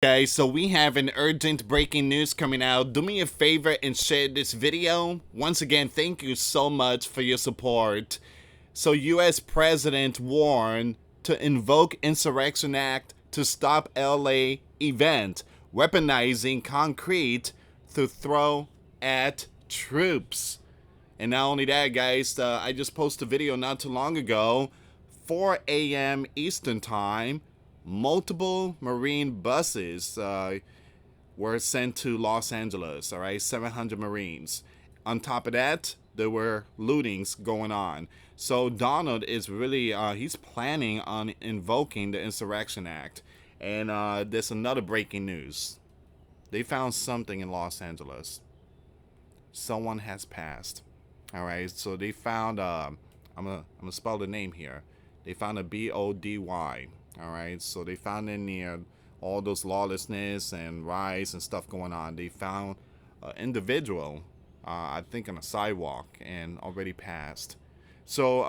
Guys, so we have an urgent breaking news coming out. Do me a favor and share this video. Once again, thank you so much for your support. So US President warned to invoke Insurrection Act to stop LA event, weaponizing concrete to throw at troops. And not only that, guys, I just posted a video not too long ago, 4 a.m. Eastern Time. Multiple Marine buses were sent to Los Angeles, all right, 700 Marines. On top of that, there were lootings going on. So Donald is really, he's planning on invoking the Insurrection Act. And there's another breaking news. They found something in Los Angeles. Someone has passed. All right, so they found, I'm gonna spell the name here. They found a BODY. All right, so they found it near all those lawlessness and riots and stuff going on. They found an individual, I think on a sidewalk, and already passed. So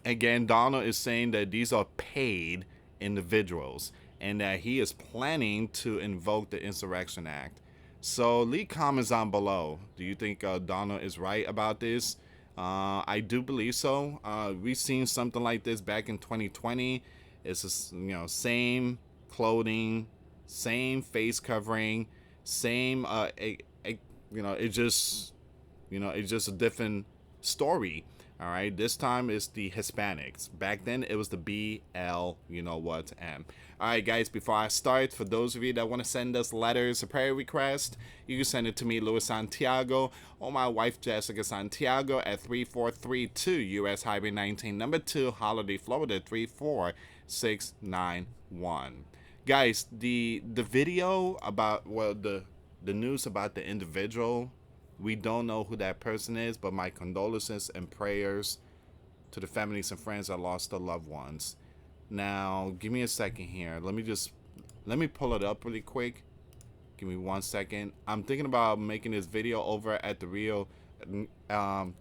again, Donald is saying that these are paid individuals and that he is planning to invoke the Insurrection Act. So leave comments down below. Do you think Donald is right about this? I do believe so. We've seen something like this back in 2020. It's just, same clothing, same face covering, same. It's just, it's just a different story. All right, this time it's the Hispanics. Back then it was the BL, M. All right, guys, before I start, for those of you that want to send us letters or prayer request, you can send it to me, US Santiago, or my wife, Jessica Santiago, at 3432 US Highway 19, number 2, Holiday, Florida, 34691. Guys, the video about, the news about the individual, we don't know who that person is, but my condolences and prayers to the families and friends that lost their loved ones. Now, give me a second here. Let me pull it up really quick. Give me 1 second. I'm thinking about making this video over at the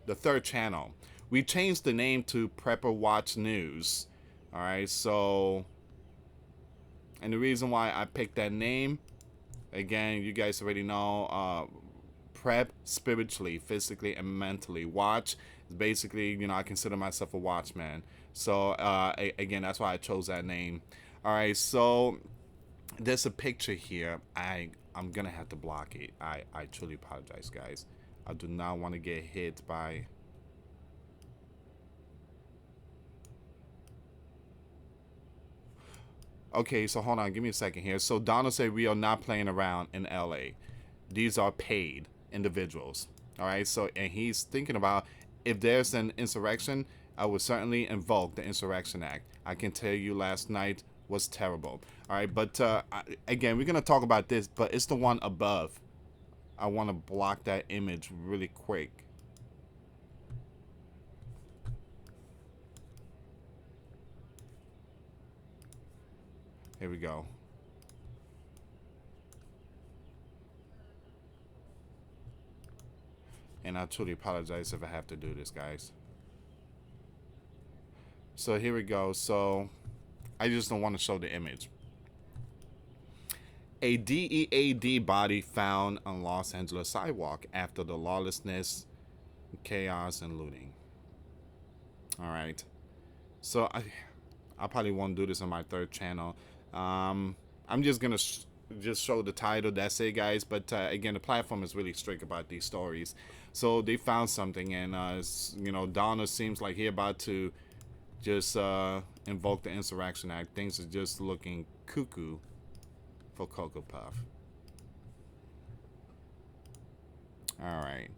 third channel. We changed the name to Prepper Watch News. All right, so, and the reason why I picked that name, again, you guys already know, prep spiritually, physically, and mentally. Watch is basically, I consider myself a watchman. So again, that's why I chose that name. All right, so there's a picture here. I'm gonna have to block it. I truly apologize, guys. I do not want to get hit by. Okay, so hold on, give me a second here. So Donald said we are not playing around in LA. These are paid individuals. All right, so, and he's thinking about, if there's an insurrection, I would certainly invoke the Insurrection Act. I can tell you last night was terrible. All right, but again, we're gonna talk about this, but it's the one above. I want to block that image really quick. Here we go. And I truly apologize if I have to do this, guys. So here we go. So I just don't want to show the image. A DEAD body found on Los Angeles sidewalk after the lawlessness, chaos, and looting. All right. So I probably won't do this on my third channel. I'm just gonna just show the title. That's it, guys. But again, the platform is really strict about these stories. So they found something, and Donna seems like he about to just invoke the Insurrection Act. Things are just looking cuckoo for Cocoa Puff. All right,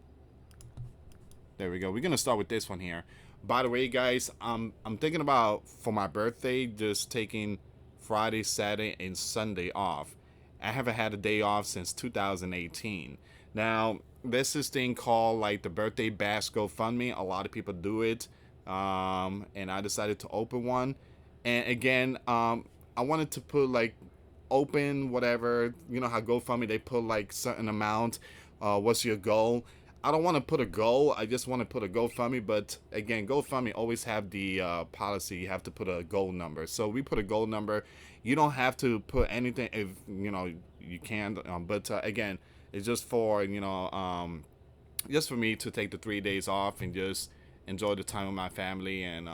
there we go. We're gonna start with this one here. By the way, guys, I'm thinking about, for my birthday, just taking Friday, Saturday, and Sunday off. I haven't had a day off since 2018. Now, there's this thing called like the birthday bash GoFundMe. A lot of people do it, and I decided to open one. And again, I wanted to put like open whatever, how GoFundMe, they put like certain amount. What's your goal? I don't want to put a goal. I just want to put a GoFundMe. But again, GoFundMe always have the policy. You have to put a goal number. So we put a goal number. You don't have to put anything if you know you can. But again, it's just for just for me to take the 3 days off and just enjoy the time with my family and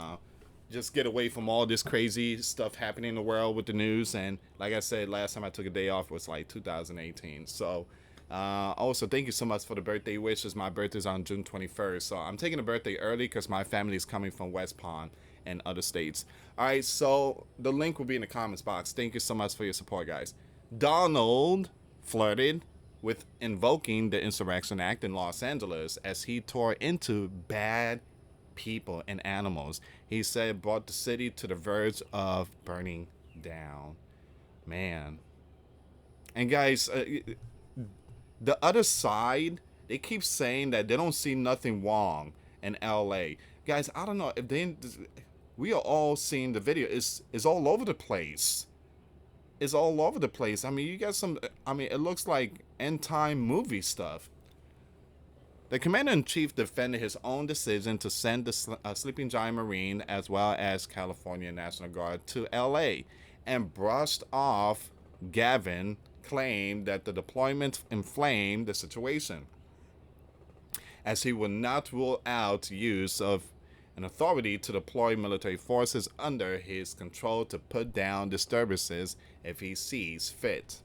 just get away from all this crazy stuff happening in the world with the news. And like I said, last time I took a day off was like 2018. So also, thank you so much for the birthday wishes. My birthday's on June 21st. So I'm taking a birthday early because my family is coming from West Palm and other states. All right, so the link will be in the comments box. Thank you so much for your support, guys. Donald flirted with invoking the Insurrection Act in Los Angeles as he tore into bad people and animals. He said it brought the city to the verge of burning down. Man. And guys, the other side, they keep saying that they don't see nothing wrong in LA. Guys, I don't know if we are all seeing the video. It's all over the place. It's all over the place. I mean, you got some, I mean, it looks like end time movie stuff. The commander-in-chief defended his own decision to send the Sleeping Giant Marine as well as California National Guard to LA and brushed off Gavin claimed that the deployment inflamed the situation, as he would not rule out use of an authority to deploy military forces under his control to put down disturbances if he sees fit.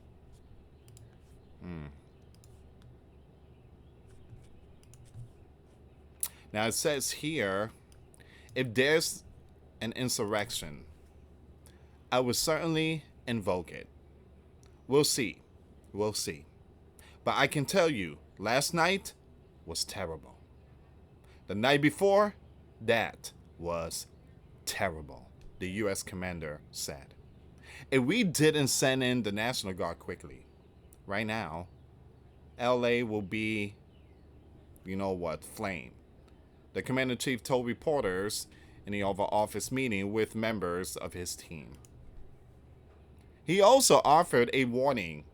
Now it says here, if there's an insurrection, I would certainly invoke it. We'll see. We'll see. But I can tell you, last night was terrible. The night before, that was terrible, the U.S. commander said. If we didn't send in the National Guard quickly, right now, L.A. will be, you know what, flame. The commander-in-chief told reporters in the Oval Office meeting with members of his team. He also offered a warning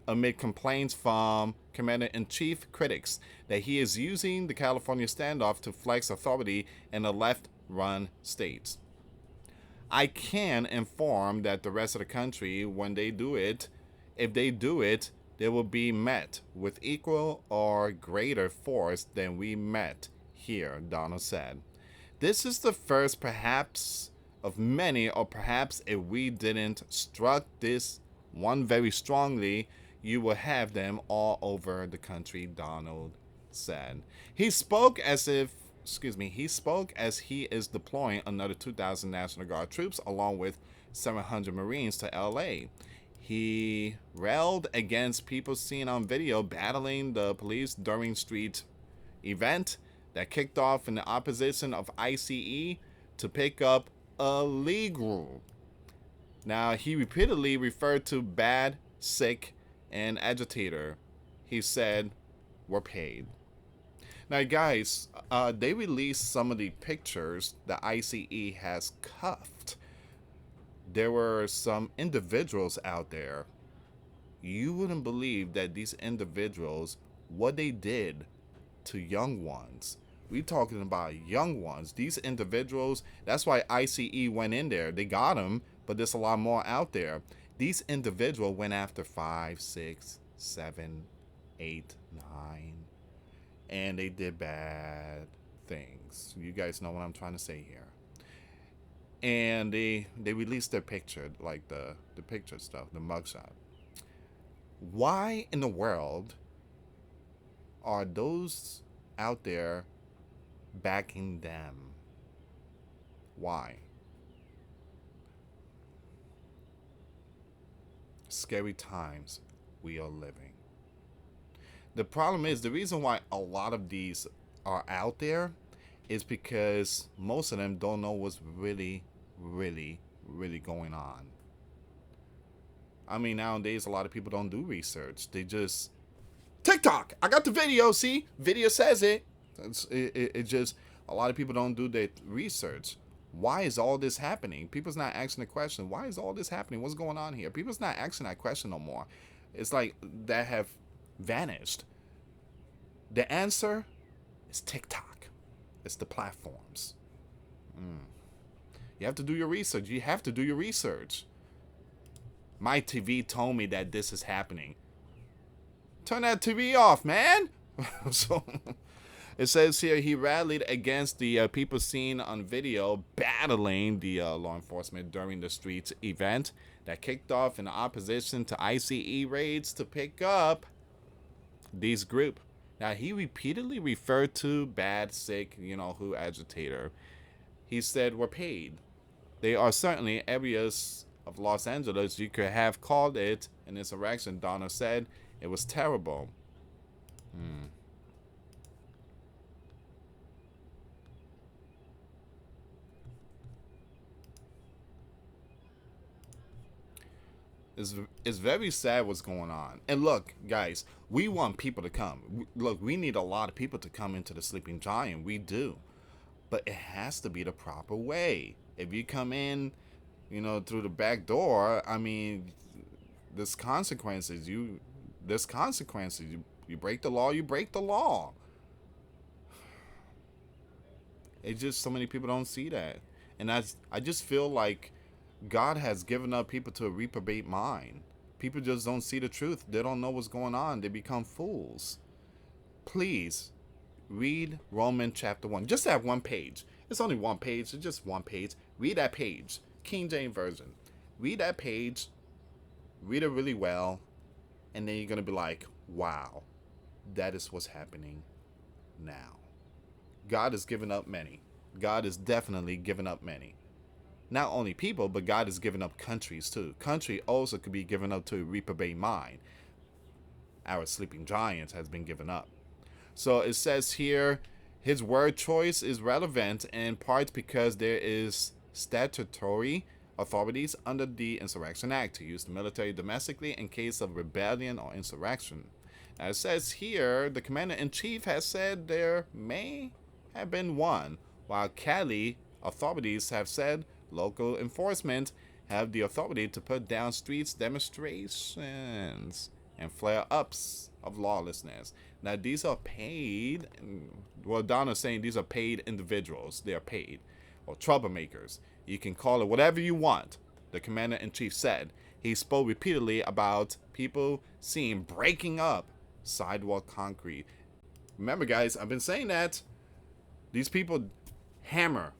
amid complaints from Commander-in-Chief critics that he is using the California standoff to flex authority in the left-run states. I can inform that the rest of the country, when they do it, if they do it, they will be met with equal or greater force than we met here, Donald said. This is the first, perhaps, of many, or perhaps if we didn't struck this one very strongly, you will have them all over the country, Donald said. He spoke as he is deploying another 2,000 National Guard troops along with 700 Marines to LA. He railed against people seen on video battling the police during street event that kicked off in the opposition of ICE to pick up a legal. Now, he repeatedly referred to bad, sick, and agitator. He said, "We're paid." Now, guys, they released some of the pictures that ICE has cuffed. There were some individuals out there. You wouldn't believe that these individuals, what they did to young ones. We're talking about young ones. These individuals, that's why ICE went in there. They got them, but there's a lot more out there. These individuals went after 5, 6, 7, 8, 9, and they did bad things. You guys know what I'm trying to say here. And they released their picture, like the picture stuff, the mugshot. Why in the world are those out there backing them? Why? Scary times we are living. The problem is, the reason why a lot of these are out there is because most of them don't know what's really going on. I mean, nowadays a lot of people don't do research. They just TikTok. I got the video. See, video says it. It just, a lot of people don't do their research. Why is all this happening? People's not asking the question. Why is all this happening? What's going on here? People's not asking that question no more. It's like that have vanished. The answer It's TikTok. It's the platforms. You have to do your research. You have to do your research. My TV told me that this is happening. Turn that TV off, man. So it says here he rallied against the people seen on video battling the law enforcement during the streets event that kicked off in opposition to ICE raids to pick up these group. Now he repeatedly referred to bad, sick, who agitator. He said were paid. They are certainly areas of Los Angeles you could have called it an insurrection. Donner said it was terrible. It's very sad what's going on. And look, guys, we want people to come. Look, we need a lot of people to come into the Sleeping Giant. We do. But it has to be the proper way. If you come in, through the back door, I mean, there's consequences. You break the law, you break the law. It's just so many people don't see that. And I just feel like God has given up people to a reprobate mind. People just don't see the truth. They don't know what's going on. They become fools. Please read Romans chapter 1. Just that one page. It's only one page. It's just one page. Read that page. King James Version. Read that page. Read it really well. And then you're going to be like, wow, that is what's happening now. God has given up many. God is definitely given up many. Not only people, but God has given up countries too. Country also could be given up to a reprobate mind. Our sleeping giant has been given up. So it says here, his word choice is relevant in part because there is statutory authorities under the Insurrection Act to use the military domestically in case of rebellion or insurrection. As it says here, the commander-in-chief has said there may have been one, while Cali authorities have said local enforcement have the authority to put down streets demonstrations and flare-ups of lawlessness. Now, these are paid, well, Donna's saying these are paid individuals. They are paid, or troublemakers. You can call it whatever you want, the commander-in-chief said. He spoke repeatedly about people seen breaking up sidewalk concrete. Remember, guys, I've been saying that. These people hammer.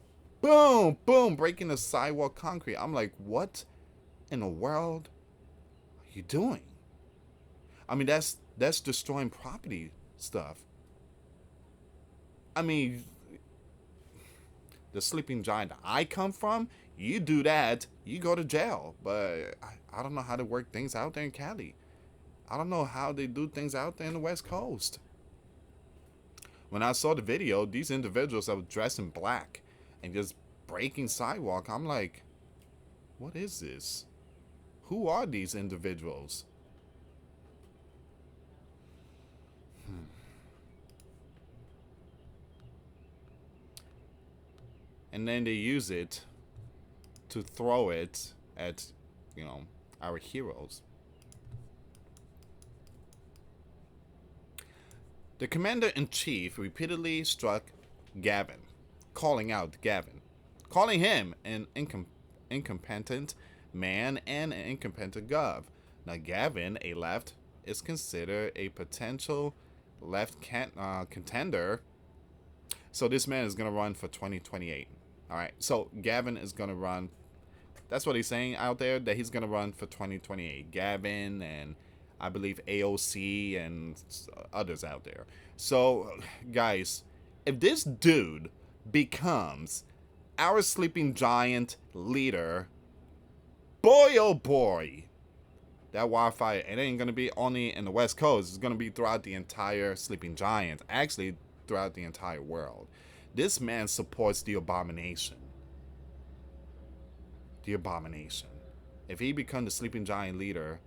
Boom, boom, breaking the sidewalk concrete. I'm like, what in the world are you doing? I mean, that's destroying property stuff. I mean, the sleeping giant I come from, you do that, you go to jail. But I don't know how to work things out there in Cali. I don't know how they do things out there in the West Coast. When I saw the video, these individuals that were dressed in black and just breaking sidewalk, I'm like, what is this? Who are these individuals? And then they use it to throw it at, our heroes. The commander-in-chief repeatedly struck Gavin, calling out Gavin, calling him an incompetent man and an incompetent gov. Now, Gavin, a left, is considered a potential left contender. So this man is going to run for 2028. All right, so Gavin is going to run. That's what he's saying out there, that he's going to run for 2028. Gavin and I believe AOC and others out there. So, guys, if this dude becomes our sleeping giant leader, boy, oh boy, that wildfire, it ain't going to be only in the West Coast. It's going to be throughout the entire sleeping giant. Actually, throughout the entire world. This man supports the abomination. The abomination. If he becomes the sleeping giant leader,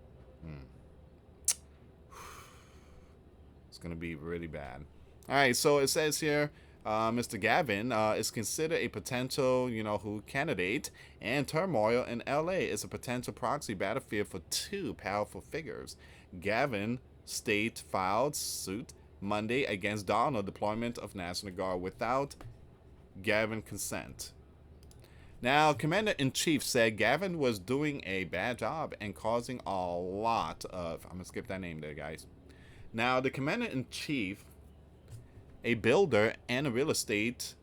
it's going to be really bad. All right, so it says here, Mr. Gavin is considered a potential, candidate, and turmoil in LA is a potential proxy battlefield for two powerful figures. Gavin state filed suit Monday against Donald deployment of National Guard without Gavin consent. Now, Commander-in-Chief said Gavin was doing a bad job and causing a lot of... I'm going to skip that name there, guys. Now, the Commander-in-Chief, a builder and a real estate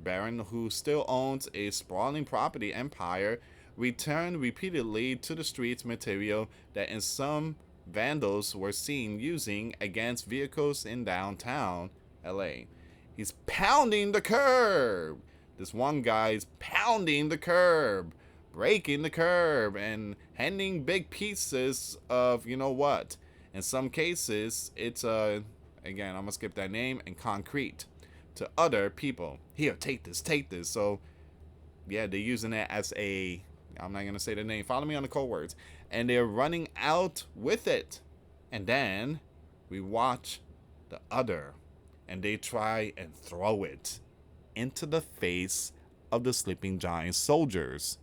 baron who still owns a sprawling property empire, returned repeatedly to the streets material that in some vandals were seen using against vehicles in downtown LA. He's pounding the curb. This one guy's pounding the curb, breaking the curb, and handing big pieces of, you know what? In some cases, it's, again, I'm going to skip that name, and concrete to other people. Here, take this, take this. So, yeah, they're using it as a, I'm not going to say the name. Follow me on the code words. And they're running out with it. And then we watch the other. And they try and throw it into the face of the sleeping giant soldiers.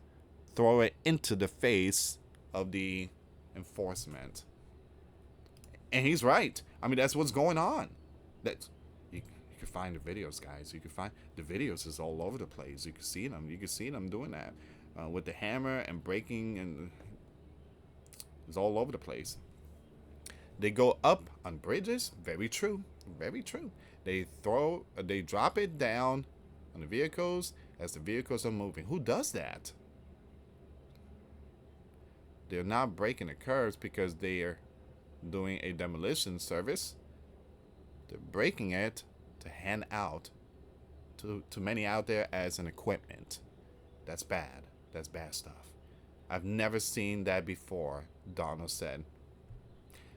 Throw it into the face of the enforcement. And he's right. I mean, that's what's going on. That's, you can find the videos, guys. You can find the videos is all over the place. You can see them. You can see them doing that with the hammer and breaking, and it's all over the place. They go up on bridges. Very true. Very true. They drop it down on the vehicles as the vehicles are moving. Who does that? They're not breaking the curbs because they're doing a demolition service. They're breaking it to hand out to many out there as an equipment. That's bad. That's bad stuff. I've never seen that before, Donald said.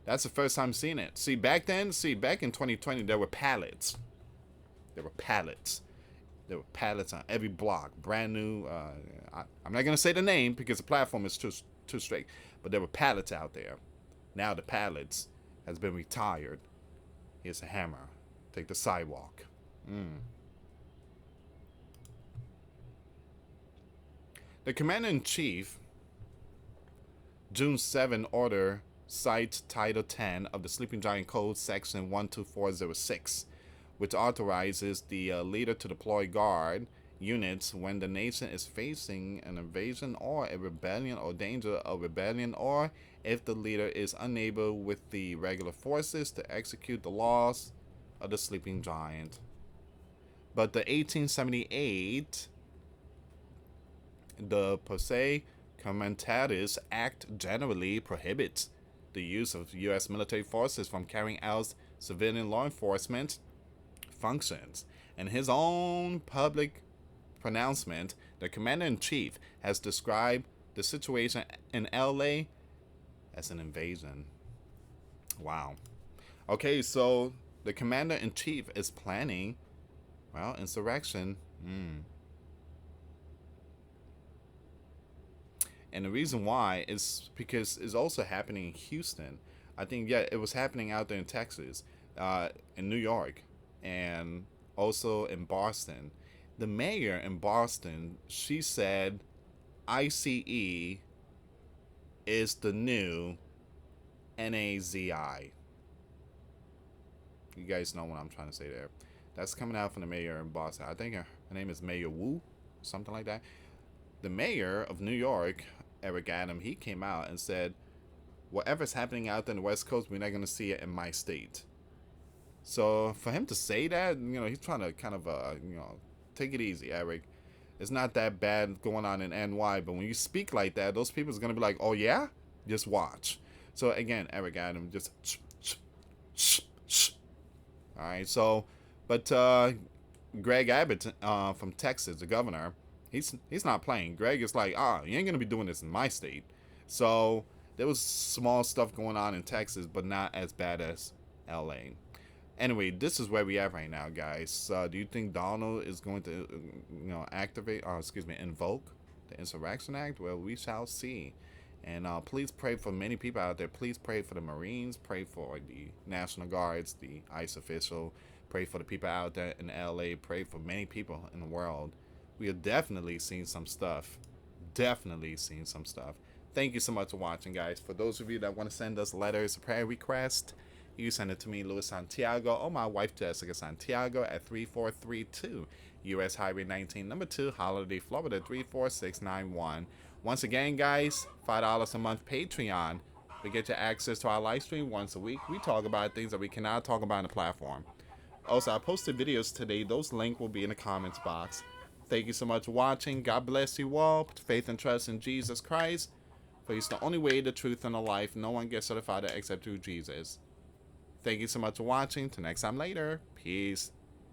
That's the first time seeing it. See, back in 2020, there were pallets. There were pallets. There were pallets on every block, brand new. I'm not gonna say the name because the platform is too strict. But there were pallets out there. Now the pallets has been retired. Here's a hammer. Take the sidewalk. The Commander-in-Chief, June 7 order, cite Title 10 of the Sleeping Giant Code, Section 12406, which authorizes the leader to deploy guard units when the nation is facing an invasion or a rebellion or danger of rebellion, or if the leader is unable with the regular forces to execute the laws of the sleeping giant. But the 1878, the Posse Comitatus Act generally prohibits the use of U.S. military forces from carrying out civilian law enforcement functions. In his own public pronouncement, the Commander-in-Chief has described the situation in LA as an invasion. Wow. Okay, so the Commander-in-Chief is planning, well, insurrection. And the reason why is because it's also happening in Houston. I think, yeah, it was happening out there in Texas, in New York, and also in Boston. The mayor in Boston, she said ICE is the new NAZI. You guys know what I'm trying to say there. That's coming out from the mayor in Boston. I think her name is Mayor Wu, something like that. The mayor of New York, Eric Adams, he came out and said, whatever's happening out there in the West Coast, we're not going to see it in my state. So for him to say that, you know, he's trying to kind of, you know, take it easy, Eric. It's not that bad going on in NY, but when you speak like that, those people are going to be like, oh yeah? Just watch. So again, Eric Adams, just shh. All right, so, but Greg Abbott from Texas, the governor, he's not playing. Greg is like, you ain't going to be doing this in my state. So there was small stuff going on in Texas, but not as bad as LA. Anyway, this is where we are right now, guys. Do you think Donald is going to, you know, invoke the Insurrection Act? Well, we shall see. And please pray for many people out there. Please pray for the Marines. Pray for the National Guards, the ICE official. Pray for the people out there in LA. Pray for many people in the world. We have definitely seen some stuff. Definitely seen some stuff. Thank you so much for watching, guys. For those of you that want to send us letters, prayer requests, You send it to me, Luis Santiago, or my wife, Jessica Santiago, at 3432 US Highway 19, number 2, Holiday, Florida, 34691. Once again, guys, $5 a month Patreon. We get you access to our live stream once a week. We talk about things that we cannot talk about on the platform. Also, I posted videos today. Those links will be in the comments box. Thank you so much for watching. God bless you all. Put faith and trust in Jesus Christ. For He's the only way, the truth, and the life. No one gets to the Father except through Jesus. Thank you so much for watching. Till next time later. Peace.